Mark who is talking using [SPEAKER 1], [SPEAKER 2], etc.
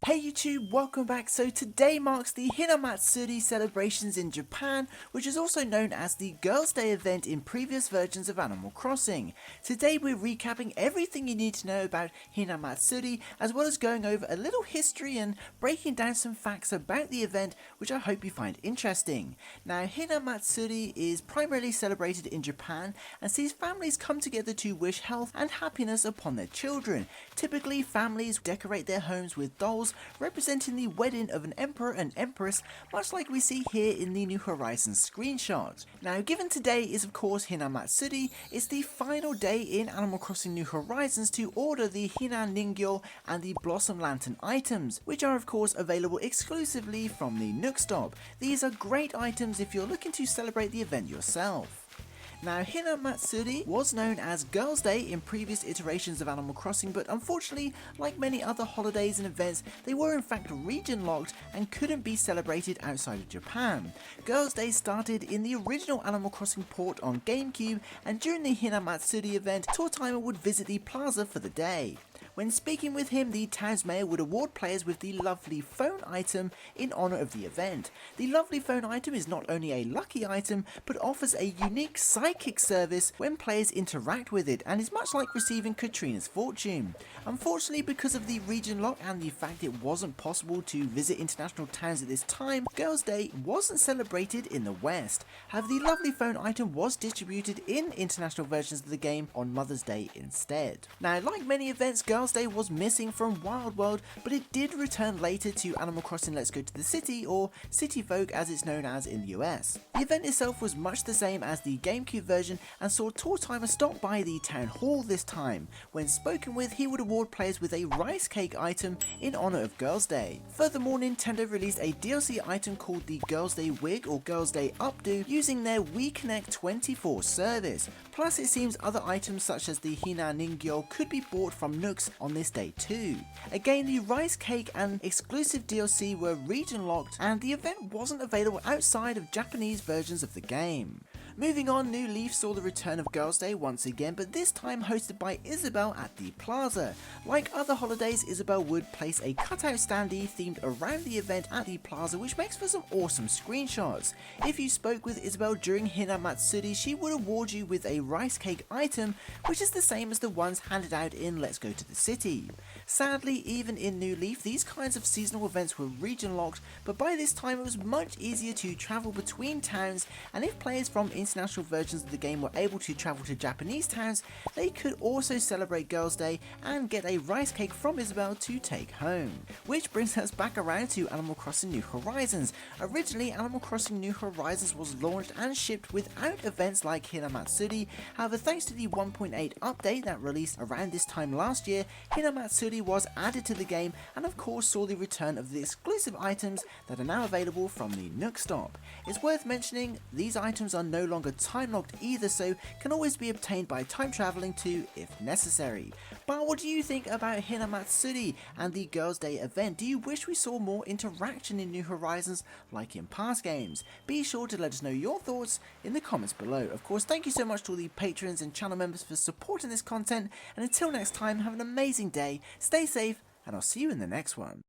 [SPEAKER 1] Hey YouTube, welcome back. So today marks the Hinamatsuri celebrations in Japan, which is also known as the Girls' Day event in previous versions of Animal Crossing. Today we're recapping everything you need to know about Hinamatsuri, as well as going over a little history and breaking down some facts about the event, which I hope you find interesting. Now, Hinamatsuri is primarily celebrated in Japan and sees families come together to wish health and happiness upon their children. Typically, families decorate their homes with dolls representing the wedding of an emperor and empress, much like we see here in the New Horizons screenshot. Now, given today is of course Hinamatsuri, it's the final day in Animal Crossing New Horizons to order the Hina Ningyo and the Blossom Lantern items, which are of course available exclusively from the Nook Stop. These are great items if you're looking to celebrate the event yourself. Now, Hinamatsuri was known as Girls' Day in previous iterations of Animal Crossing, but unfortunately, like many other holidays and events, they were in fact region locked and couldn't be celebrated outside of Japan. Girls' Day started in the original Animal Crossing port on GameCube, and during the Hinamatsuri event, Tour Timer would visit the plaza for the day. When speaking with him, the town's mayor would award players with the lovely phone item in honour of the event. The lovely phone item is not only a lucky item, but offers a unique psychic service when players interact with it, and is much like receiving Katrina's fortune. Unfortunately, because of the region lock and the fact it wasn't possible to visit international towns at this time, Girls' Day wasn't celebrated in the West. However, the lovely phone item was distributed in international versions of the game on Mother's Day instead. Now, like many events, Girls' Day was missing from Wild World, but it did return later to Animal Crossing Let's Go to the City, or City Vogue as it's known as in the US. The event itself was much the same as the GameCube version and saw Tour Timer stop by the town hall this time. When spoken with, he would award players with a rice cake item in honour of Girls' Day. Furthermore, Nintendo released a DLC item called the Girls' Day Wig or Girls' Day Updo using their WeConnect 24 service. Plus, it seems other items such as the Hina Ningyo could be bought from Nooks on this day too. Again, the rice cake and exclusive DLC were region locked, and the event wasn't available outside of Japanese versions of the game. Moving on, New Leaf saw the return of Girls' Day once again, but this time hosted by Isabel at the plaza. Like other holidays, Isabel would place a cutout standee themed around the event at the plaza, which makes for some awesome screenshots. If you spoke with Isabel during Hinamatsuri, she would award you with a rice cake item, which is the same as the ones handed out in Let's Go to the City. Sadly, even in New Leaf, these kinds of seasonal events were region locked, but by this time it was much easier to travel between towns, and if players from international versions of the game were able to travel to Japanese towns, they could also celebrate Girls' Day and get a rice cake from Isabel to take home. Which brings us back around to Animal Crossing New Horizons. Originally, Animal Crossing New Horizons was launched and shipped without events like Hinamatsuri. However, thanks to the 1.8 update that released around this time last year, Hinamatsuri was added to the game and of course saw the return of the exclusive items that are now available from the Nook Stop. It's worth mentioning these items are no longer time locked either, so can always be obtained by time traveling too if necessary. But what do you think about Hinamatsuri and the Girls' Day event? Do you wish we saw more interaction in New Horizons like in past games? Be sure to let us know your thoughts in the comments below. Of course, thank you so much to all the patrons and channel members for supporting this content, and until next time, have an amazing day, stay safe, and I'll see you in the next one.